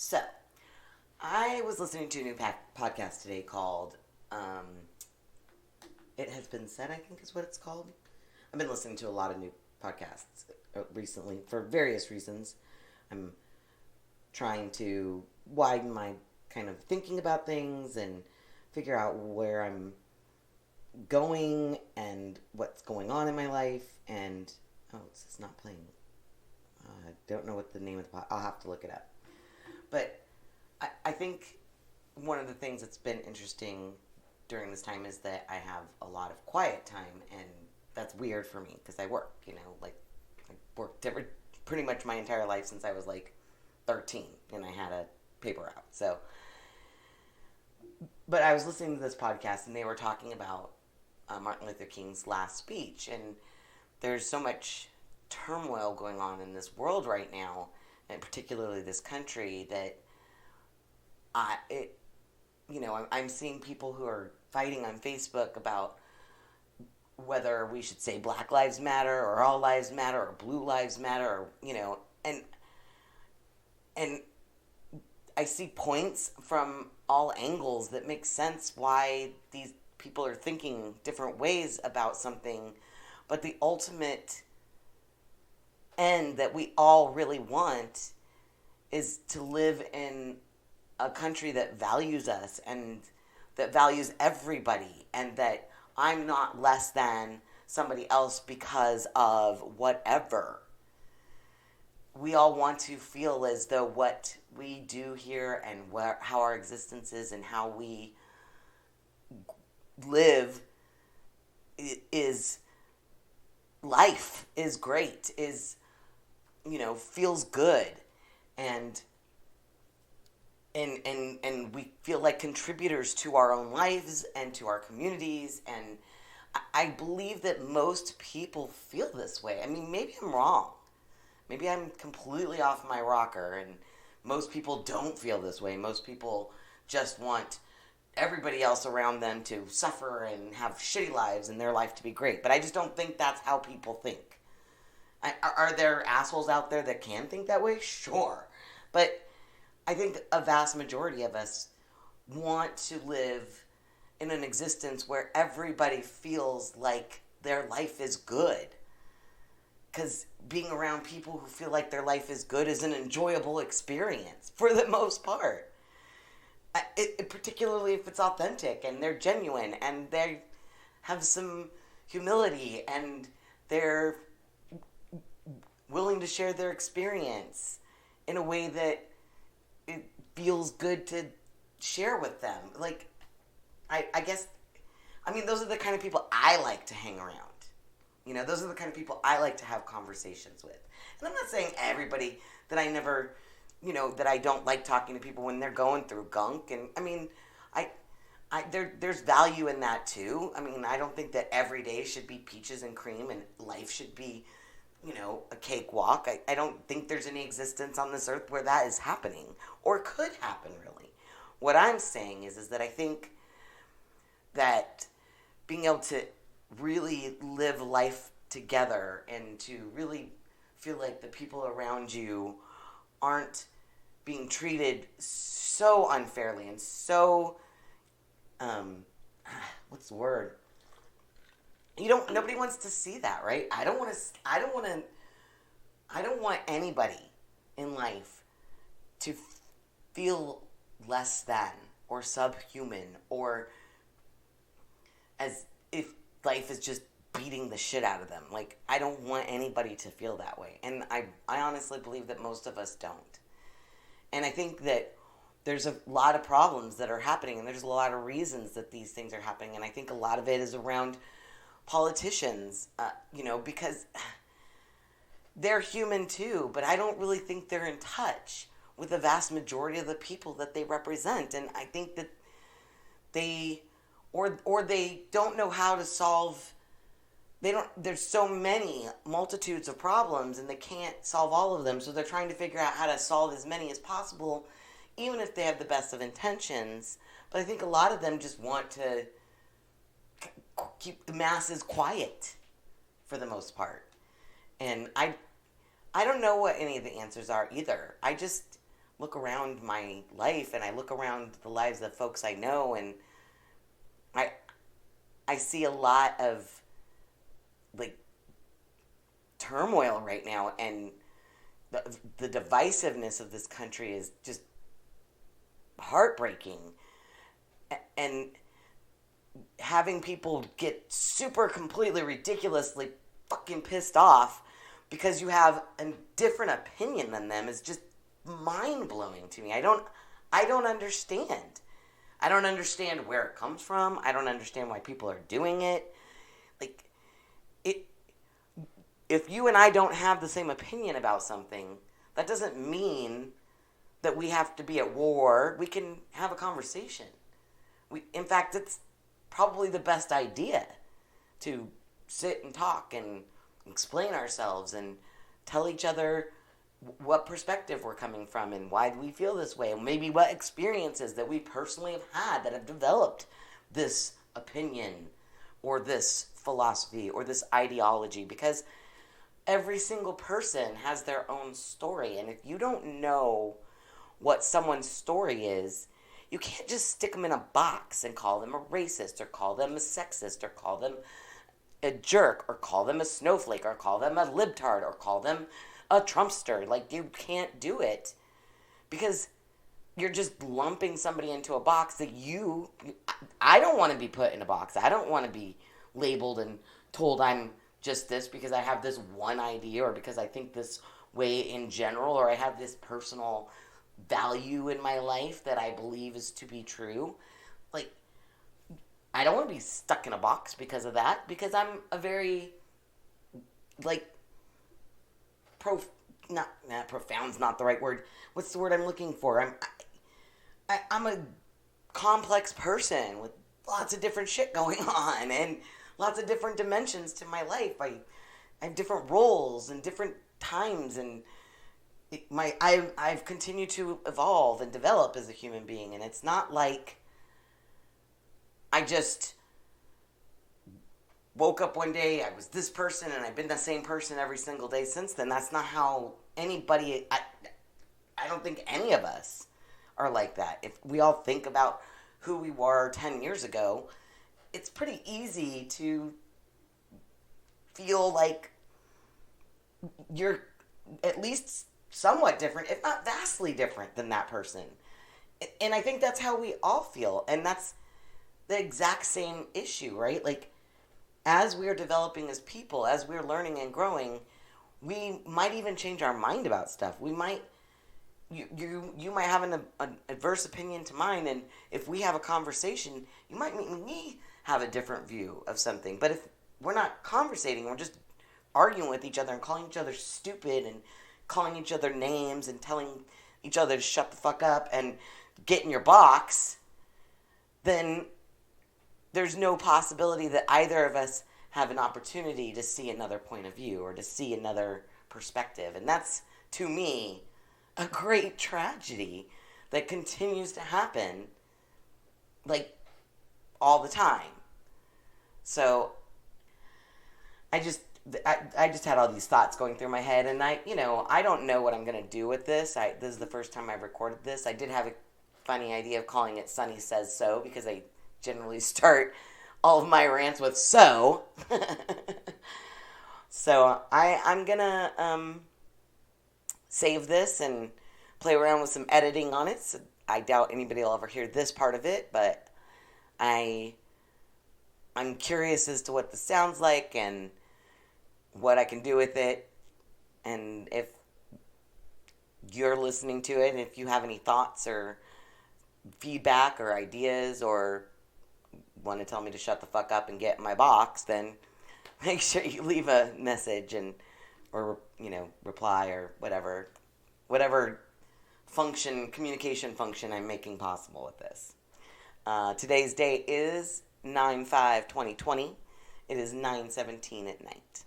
So, I was listening to a new podcast today called It Has Been Said, I think is what it's called. I've been listening to a lot of new podcasts recently for various reasons. I'm trying to widen my kind of thinking about things and figure out where I'm going and what's going on in my life. And, it's not playing. I don't know what the name of the podcast. I'll have to look it up. But I think one of the things that's been interesting during this time is that I have a lot of quiet time, and that's weird for me because I work, like I worked pretty much my entire life since I was like 13 and I had a paper route. So, but I was listening to this podcast and they were talking about Martin Luther King's last speech, and there's so much turmoil going on in this world right now, and particularly this country, that I'm seeing people who are fighting on Facebook about whether we should say Black Lives Matter or All Lives Matter or Blue Lives Matter, or, and I see points from all angles that make sense why these people are thinking different ways about something, but the ultimate end that we all really want is to live in a country that values us and that values everybody, and that I'm not less than somebody else because of whatever. We all want to feel as though what we do here and how our existence is and how we live is life, is great, is, feels good. And we feel like contributors to our own lives and to our communities. And I believe that most people feel this way. I mean, maybe I'm wrong. Maybe I'm completely off my rocker and most people don't feel this way. Most people just want everybody else around them to suffer and have shitty lives and their life to be great. But I just don't think that's how people think. Are there assholes out there that can think that way? Sure. But I think a vast majority of us want to live in an existence where everybody feels like their life is good. Because being around people who feel like their life is good is an enjoyable experience for the most part. Particularly if it's authentic and they're genuine and they have some humility and they're willing to share their experience in a way that it feels good to share with them. Like, I guess, those are the kind of people I like to hang around. Those are the kind of people I like to have conversations with. And I'm not saying everybody that I never, that I don't like talking to people when they're going through gunk. And, there's value in that, too. I don't think that every day should be peaches and cream and life should be, a cakewalk. I don't think there's any existence on this earth where that is happening or could happen, really. What I'm saying is that I think that being able to really live life together and to really feel like the people around you aren't being treated so unfairly and so what's the word? Nobody wants to see that, right? I don't want anybody in life to feel less than or subhuman or as if life is just beating the shit out of them. Like, I don't want anybody to feel that way. And I honestly believe that most of us don't. And I think that there's a lot of problems that are happening, and there's a lot of reasons that these things are happening. And I think a lot of it is around politicians, because they're human too, but I don't really think they're in touch with the vast majority of the people that they represent. And I think that they don't know how to solve. There's so many multitudes of problems and they can't solve all of them. So they're trying to figure out how to solve as many as possible, even if they have the best of intentions. But I think a lot of them just want to keep the masses quiet for the most part. And I don't know what any of the answers are either. look around my life and I look around the lives of folks I know, and I I see a lot of like turmoil right now, and the divisiveness of this country is just heartbreaking. And having people get super completely ridiculously fucking pissed off because you have a different opinion than them is just mind-blowing to me. I don't understand. I don't understand where it comes from. I don't understand why people are doing it. Like, it if you and I don't have the same opinion about something, that doesn't mean that we have to be at war. We can have a conversation. In fact, it's probably the best idea to sit and talk and explain ourselves and tell each other what perspective we're coming from and why do we feel this way, and maybe what experiences that we personally have had that have developed this opinion or this philosophy or this ideology, because every single person has their own story, and if you don't know what someone's story is, you can't just stick them in a box and call them a racist or call them a sexist or call them a jerk or call them a snowflake or call them a libtard or call them a Trumpster. Like, you can't do it because you're just lumping somebody into a box that I don't want to be put in a box. I don't want to be labeled and told I'm just this because I have this one idea or because I think this way in general, or I have this personal value in my life that I believe is to be true. Like, I don't want to be stuck in a box because of that, because I'm a very, like, profound's not the right word. What's the word I'm looking for? I'm a complex person with lots of different shit going on and lots of different dimensions to my life. I have different roles and different times, and I've continued to evolve and develop as a human being, and it's not like I just woke up one day, I was this person, and I've been the same person every single day since then. That's not how anybody, I don't think any of us are like that. If we all think about who we were 10 years ago, it's pretty easy to feel like you're at least somewhat different, if not vastly different than that person. And I think that's how we all feel. And that's the exact same issue, right? Like, as we're developing as people, as we're learning and growing, we might even change our mind about stuff. We might, you might have an adverse opinion to mine, and if we have a conversation, you might make me have a different view of something. But if we're not conversating, we're just arguing with each other and calling each other stupid and calling each other names and telling each other to shut the fuck up and get in your box, then there's no possibility that either of us have an opportunity to see another point of view or to see another perspective. And that's, to me, a great tragedy that continues to happen, like, all the time. So I just had all these thoughts going through my head, and I don't know what I'm going to do with this. This is the first time I've recorded this. I did have a funny idea of calling it Sunny Says So, because I generally start all of my rants with so. So I'm going to save this and play around with some editing on it. So I doubt anybody will ever hear this part of it, but I'm curious as to what this sounds like and what I can do with it. And if you're listening to it, and if you have any thoughts or feedback or ideas or want to tell me to shut the fuck up and get in my box, then make sure you leave a message or reply or whatever communication function I'm making possible with this. Today's date is 9/5/2020. It is 9:17 at night.